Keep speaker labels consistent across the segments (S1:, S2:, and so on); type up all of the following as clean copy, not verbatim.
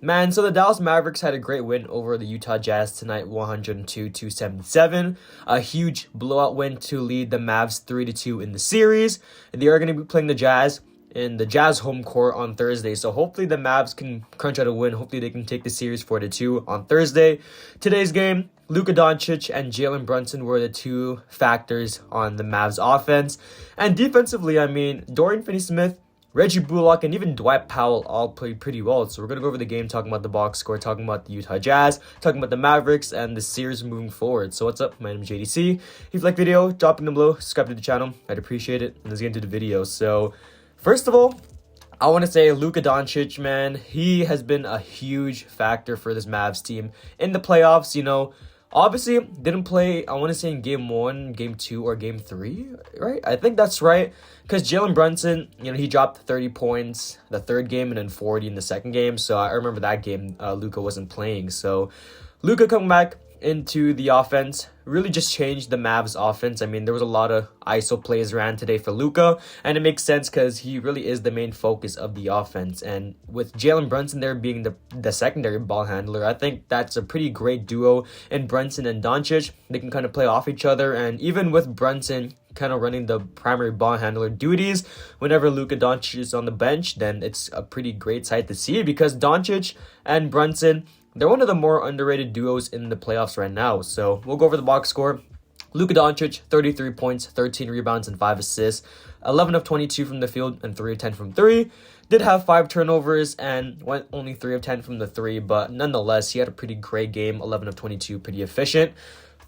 S1: Man, so the Dallas Mavericks had a great win over the Utah Jazz tonight, 102-277. A huge blowout win to lead the Mavs 3-2 in the series. They are going to be playing the Jazz in the Jazz home court on Thursday. So hopefully the Mavs can crunch out a win. Hopefully they can take the series 4-2 on Thursday. Today's game, Luka Doncic and Jalen Brunson were the two factors on the Mavs offense. And defensively, I mean, Dorian Finney-Smith, Reggie Bullock, and even Dwight Powell all played pretty well. So we're going to go over the game, talking about the box score, talking about the Utah Jazz, talking about the Mavericks, and the series moving forward. So what's up? My name is JDC. If you like the video, drop it down below, subscribe to the channel. I'd appreciate it. And let's get into the video. So first of all, I want to say Luka Doncic, man, he has been a huge factor for this Mavs team in the playoffs. You know, obviously didn't play, I want to say in game 1, game 2, or game 3, right? I think that's right. Because Jalen Brunson, you know, he dropped 30 points the third game and then 40 in the second game. So I remember that game, Luka wasn't playing. So Luka coming back into the offense really just changed the Mavs offense. I mean, there was a lot of ISO plays ran today for Luka, and it makes sense because he really is the main focus of the offense. And with Jalen Brunson there being the secondary ball handler, I think that's a pretty great duo in Brunson and Doncic. They can kind of play off each other, and even with Brunson kind of running the primary ball handler duties whenever Luka Doncic is on the bench, then it's a pretty great sight to see, because Doncic and Brunson, they're one of the more underrated duos in the playoffs right now. So we'll go over the box score. Luka Doncic, 33 points, 13 rebounds, and 5 assists. 11 of 22 from the field and 3 of 10 from 3. Did have 5 turnovers and went only 3 of 10 from the 3, but nonetheless, he had a pretty great game. 11 of 22, pretty efficient.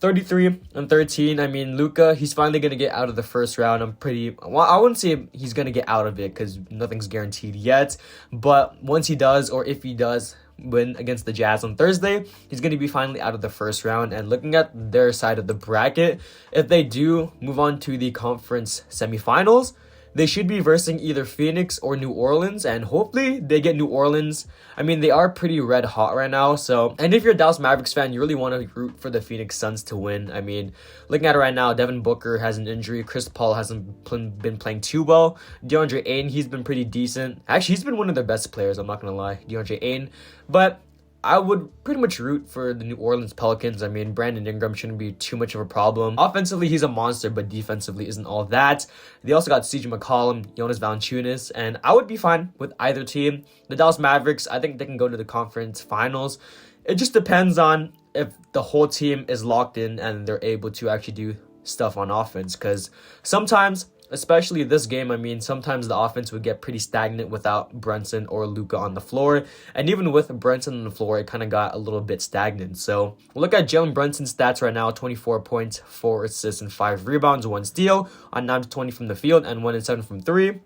S1: 33 and 13. I mean, Luka, he's finally going to get out of the first round. I wouldn't say he's going to get out of it because nothing's guaranteed yet. But once he does, or if he does win against the Jazz on Thursday, he's going to be finally out of the first round. And looking at their side of the bracket, if they do move on to the conference semifinals, they should be versing either Phoenix or New Orleans, and hopefully they get New Orleans. I mean, they are pretty red hot right now. So, and if you're a Dallas Mavericks fan, you really want to root for the Phoenix Suns to win. I mean, looking at it right now, Devin Booker has an injury. Chris Paul hasn't been playing too well. DeAndre Ayton, he's been pretty decent. Actually, he's been one of their best players, I'm not going to lie, DeAndre Ayton. But I would pretty much root for the New Orleans Pelicans. I mean, Brandon Ingram shouldn't be too much of a problem. Offensively, he's a monster, but defensively isn't all that. They also got CJ McCollum, Jonas Valanciunas, and I would be fine with either team. The Dallas Mavericks, I think they can go to the conference finals. It just depends on if the whole team is locked in and they're able to actually do stuff on offense, because sometimes, especially this game, I mean, sometimes the offense would get pretty stagnant without Brunson or Luka on the floor. And even with Brunson on the floor, it kind of got a little bit stagnant. So we'll look at Jalen Brunson's stats right now. 24 points, 4 assists, and 5 rebounds, 1 steal on 9 of 20 from the field and 1 and 7 from 3.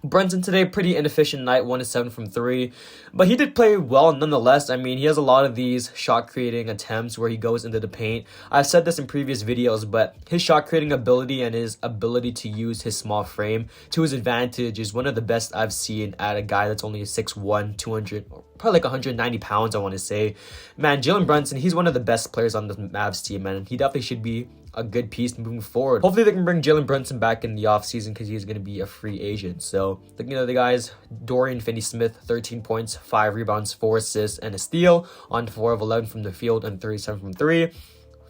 S1: Brunson today, pretty inefficient night, 1 of 7 from 3. But he did play well nonetheless. I mean, he has a lot of these shot-creating attempts where he goes into the paint. I've said this in previous videos, but his shot-creating ability and his ability to use his small frame to his advantage is one of the best I've seen at a guy that's only 6'1", 200, probably like 190 pounds, I want to say. Man, Jalen Brunson, he's one of the best players on the Mavs team, and he definitely should be a good piece moving forward. Hopefully they can bring Jalen Brunson back in the offseason because he's going to be a free agent. So looking at the guys, Dorian Finney-Smith, 13 points, 5 rebounds, 4 assists, and a steal on 4 of 11 from the field and 37 from 3.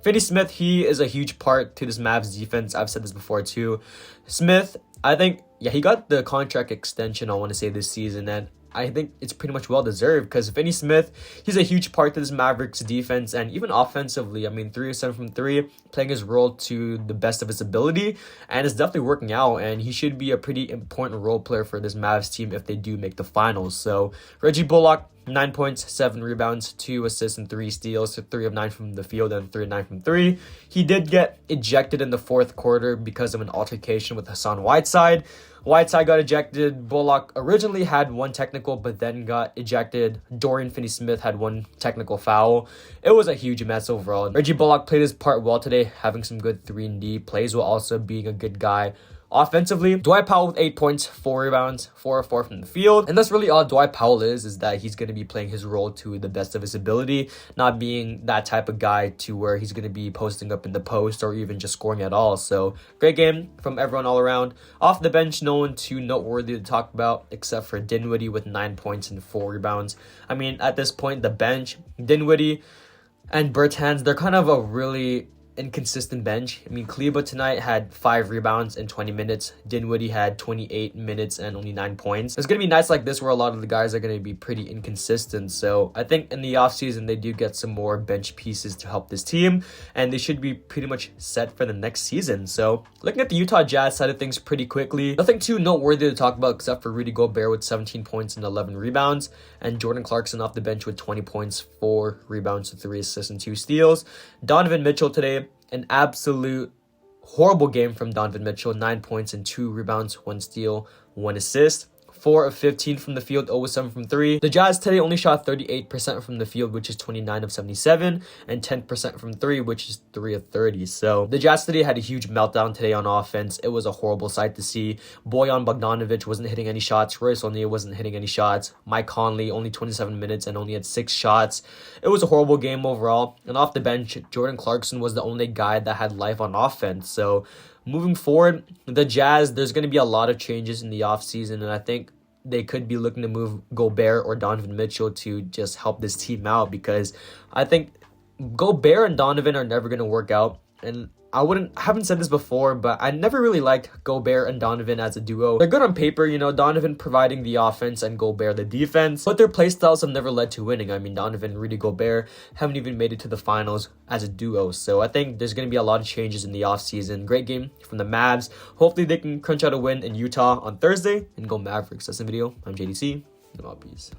S1: Finney-Smith, he is a huge part to this Mavs defense. I've said this before too. Smith, I think, yeah, he got the contract extension, I want to say, this season, and I think it's pretty much well-deserved because Finney-Smith, he's a huge part to this Mavericks defense, and even offensively, I mean, 3 of 7 from 3, playing his role to the best of his ability, and it's definitely working out, and he should be a pretty important role player for this Mavs team if they do make the finals. So, Reggie Bullock, 9 points, 7 rebounds, 2 assists, and 3 steals, so 3 of 9 from the field and 3 of 9 from 3. He did get ejected in the fourth quarter because of an altercation with Hassan Whiteside. Whiteside got ejected. Bullock originally had 1 technical, but then got ejected. Dorian Finney-Smith had 1 technical foul. It was a huge mess overall. Reggie Bullock played his part well today, having some good 3-and-D plays while also being a good guy Offensively, Dwight Powell with 8 points, 4 rebounds, 4 of 4 from the field. And that's really all Dwight Powell is that he's going to be playing his role to the best of his ability, not being that type of guy to where he's going to be posting up in the post or even just scoring at all. So great game from everyone all around. Off the bench, no one too noteworthy to talk about except for Dinwiddie with 9 points and 4 rebounds. I mean, at this point, the bench, Dinwiddie and Bertans, they're kind of a really inconsistent bench. I mean, Kleba tonight had 5 rebounds in 20 minutes. Dinwiddie had 28 minutes and only 9 points. It's going to be nights like this where a lot of the guys are going to be pretty inconsistent. So I think in the offseason, they do get some more bench pieces to help this team, and they should be pretty much set for the next season. So looking at the Utah Jazz side of things pretty quickly, nothing too noteworthy to talk about except for Rudy Gobert with 17 points and 11 rebounds, and Jordan Clarkson off the bench with 20 points, 4 rebounds, 3 assists, and 2 steals. Donovan Mitchell today, an absolute horrible game from Donovan Mitchell. 9 points and 2 rebounds, 1 steal, 1 assist. 4 of 15 from the field, 0 of 7 from 3. The Jazz today only shot 38% from the field, which is 29 of 77, and 10% from 3, which is 3 of 30. So the Jazz today had a huge meltdown today on offense. It was a horrible sight to see. Bojan Bogdanovic wasn't hitting any shots. Royce O'Neal wasn't hitting any shots. Mike Conley, only 27 minutes and only had 6 shots. It was a horrible game overall. And off the bench, Jordan Clarkson was the only guy that had life on offense. So moving forward, the Jazz, there's going to be a lot of changes in the offseason, and I think they could be looking to move Gobert or Donovan Mitchell to just help this team out, because I think Gobert and Donovan are never going to work out. And I haven't said this before, but I never really liked Gobert and Donovan as a duo. They're good on paper, Donovan providing the offense and Gobert the defense, but their play styles have never led to winning. I mean, Donovan and Rudy Gobert haven't even made it to the finals as a duo. So I think there's going to be a lot of changes in the offseason. Great game from the Mavs. Hopefully they can crunch out a win in Utah on Thursday and go Mavericks. That's the video. I'm JDC. Peace.